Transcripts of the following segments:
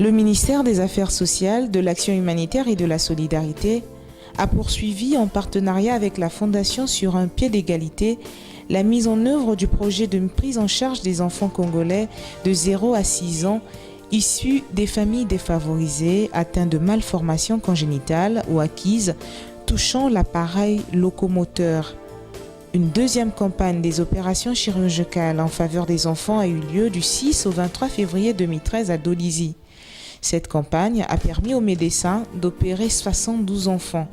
Le ministère des Affaires sociales, de l'Action humanitaire et de la solidarité a poursuivi en partenariat avec la Fondation Sur un pied d'égalité la mise en œuvre du projet de prise en charge des enfants congolais de 0 à 6 ans issus des familles défavorisées atteints de malformations congénitales ou acquises touchant l'appareil locomoteur. Une deuxième campagne des opérations chirurgicales en faveur des enfants a eu lieu du 6 au 23 février 2013 à Dolisie. Cette campagne a permis aux médecins d'opérer 72 enfants.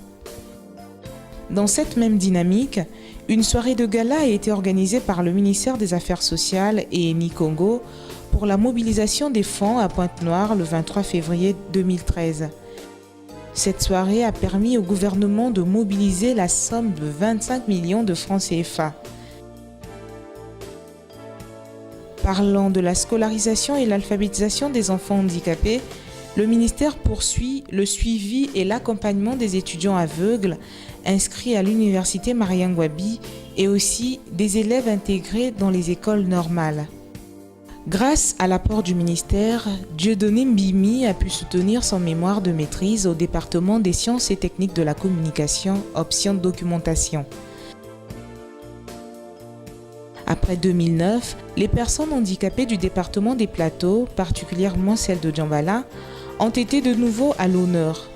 Dans cette même dynamique, une soirée de gala a été organisée par le ministère des Affaires sociales et ENI Congo pour la mobilisation des fonds à Pointe-Noire le 23 février 2013. Cette soirée a permis au gouvernement de mobiliser la somme de 25 millions de francs CFA. Parlant de la scolarisation et l'alphabétisation des enfants handicapés, le ministère poursuit le suivi et l'accompagnement des étudiants aveugles inscrits à l'université Mariangwabi et aussi des élèves intégrés dans les écoles normales. Grâce à l'apport du ministère, Dieudonné Mbimi a pu soutenir son mémoire de maîtrise au département des sciences et techniques de la communication, option documentation. Après 2009, les personnes handicapées du département des Plateaux, particulièrement celles de Djambala, ont été de nouveau à l'honneur.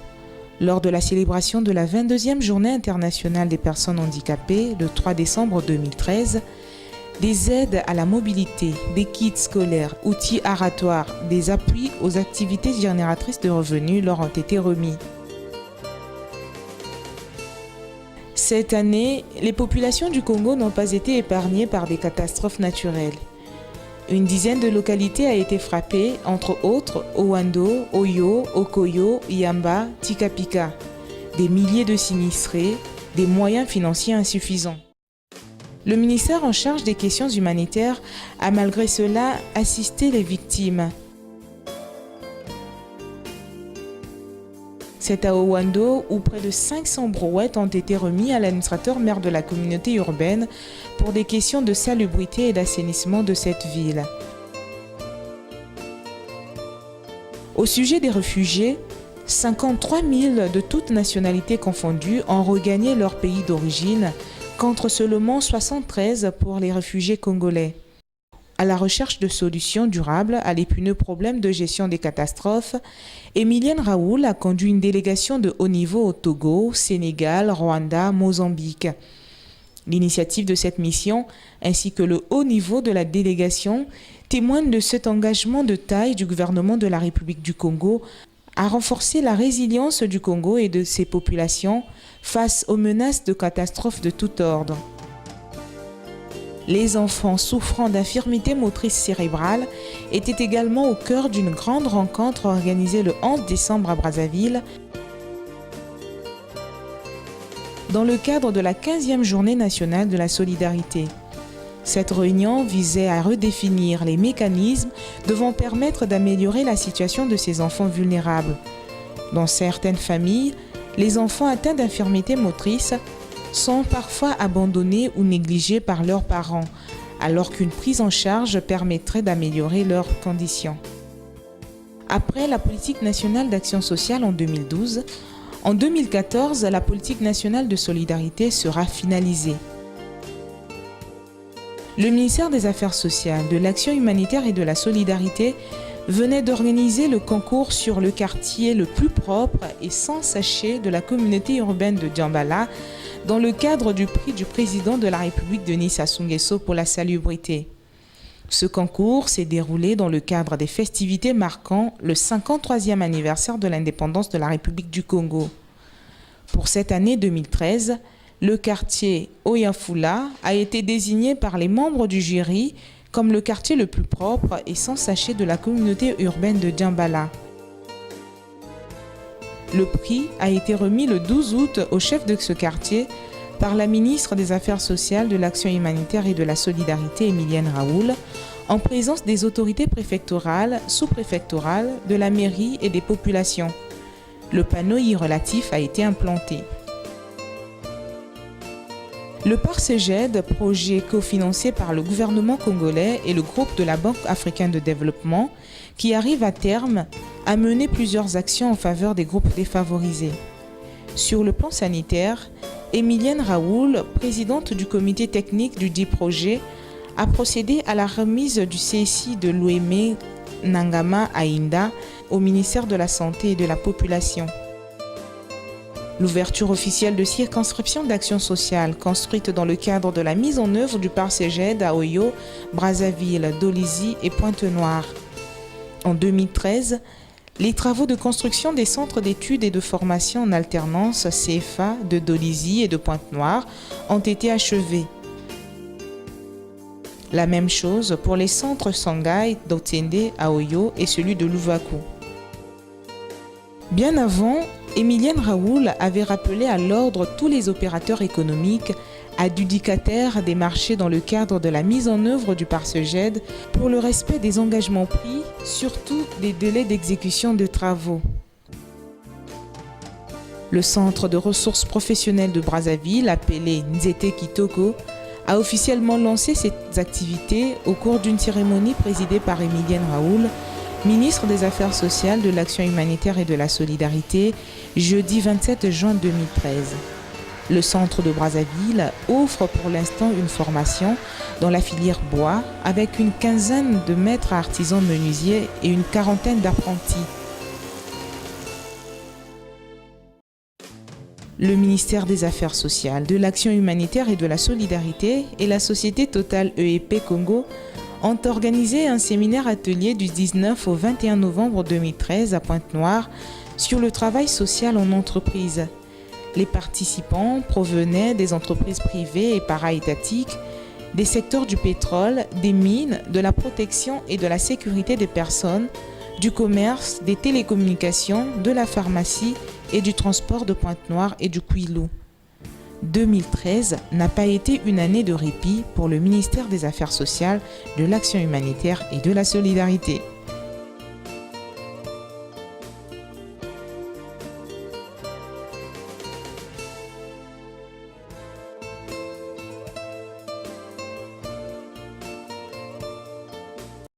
Lors de la célébration de la 22e Journée internationale des personnes handicapées, le 3 décembre 2013, des aides à la mobilité, des kits scolaires, outils aratoires, des appuis aux activités génératrices de revenus leur ont été remis. Cette année, les populations du Congo n'ont pas été épargnées par des catastrophes naturelles. Une dizaine de localités a été frappée, entre autres Owando, Oyo, Okoyo, Yamba, Tikapika. Des milliers de sinistrés, des moyens financiers insuffisants. Le ministère en charge des questions humanitaires a malgré cela assisté les victimes. C'est à Owando où près de 500 brouettes ont été remis à l'administrateur maire de la communauté urbaine pour des questions de salubrité et d'assainissement de cette ville. Au sujet des réfugiés, 53 000 de toutes nationalités confondues ont regagné leur pays d'origine, contre seulement 73 pour les réfugiés congolais. À la recherche de solutions durables à l'épineux problème de gestion des catastrophes, Emilienne Raoul a conduit une délégation de haut niveau au Togo, Sénégal, Rwanda, Mozambique. L'initiative de cette mission, ainsi que le haut niveau de la délégation, témoignent de cet engagement de taille du gouvernement de la République du Congo à renforcer la résilience du Congo et de ses populations face aux menaces de catastrophes de tout ordre. Les enfants souffrant d'infirmités motrices cérébrales étaient également au cœur d'une grande rencontre organisée le 11 décembre à Brazzaville dans le cadre de la 15e Journée nationale de la solidarité. Cette réunion visait à redéfinir les mécanismes devant permettre d'améliorer la situation de ces enfants vulnérables. Dans certaines familles, les enfants atteints d'infirmités motrices sont parfois abandonnés ou négligés par leurs parents, alors qu'une prise en charge permettrait d'améliorer leurs conditions. Après la politique nationale d'action sociale en 2012, en 2014, la politique nationale de solidarité sera finalisée. Le ministère des Affaires sociales, de l'Action humanitaire et de la solidarité venait d'organiser le concours sur le quartier le plus propre et sans sachet de la communauté urbaine de Djambala dans le cadre du prix du président de la République Denis Sassou Nguesso pour la salubrité. Ce concours s'est déroulé dans le cadre des festivités marquant le 53e anniversaire de l'indépendance de la République du Congo. Pour cette année 2013, le quartier Oyafula a été désigné par les membres du jury comme le quartier le plus propre et sans sachet de la communauté urbaine de Djambala. Le prix a été remis le 12 août au chef de ce quartier par la ministre des Affaires sociales, de l'Action humanitaire et de la solidarité, Emilienne Raoul, en présence des autorités préfectorales, sous-préfectorales, de la mairie et des populations. Le panneau y relatif a été implanté. Le PARCEGED, projet cofinancé par le gouvernement congolais et le groupe de la Banque africaine de développement, qui arrive à terme, a mené plusieurs actions en faveur des groupes défavorisés. Sur le plan sanitaire, Emilienne Raoul, présidente du comité technique du dit projet, a procédé à la remise du CSI de l'Ouémé Nangama Aïnda au ministère de la Santé et de la Population. L'ouverture officielle de circonscriptions d'action sociale construites dans le cadre de la mise en œuvre du PARCEGED à Oyo, Brazzaville, Dolisie et Pointe-Noire. En 2013, les travaux de construction des centres d'études et de formation en alternance CFA de Dolisie et de Pointe-Noire ont été achevés. La même chose pour les centres Sangai d'Otende à Oyo et celui de Louvakou. Bien avant, Emilienne Raoul avait rappelé à l'ordre tous les opérateurs économiques adjudicataires des marchés dans le cadre de la mise en œuvre du PARCEGED pour le respect des engagements pris, surtout des délais d'exécution de travaux. Le centre de ressources professionnelles de Brazzaville, appelé Nzete Kitoko, a officiellement lancé ses activités au cours d'une cérémonie présidée par Emilienne Raoul, ministre des Affaires sociales, de l'Action humanitaire et de la solidarité, jeudi 27 juin 2013. Le centre de Brazzaville offre pour l'instant une formation dans la filière bois avec une quinzaine de maîtres artisans menuisiers et une quarantaine d'apprentis. Le ministère des Affaires sociales, de l'Action humanitaire et de la solidarité et la société Total EEP Congo ont organisé un séminaire atelier du 19 au 21 novembre 2013 à Pointe-Noire sur le travail social en entreprise. Les participants provenaient des entreprises privées et para-étatiques, des secteurs du pétrole, des mines, de la protection et de la sécurité des personnes, du commerce, des télécommunications, de la pharmacie et du transport de Pointe-Noire et du Kouilou. 2013 n'a pas été une année de répit pour le ministère des Affaires sociales, de l'Action humanitaire et de la solidarité.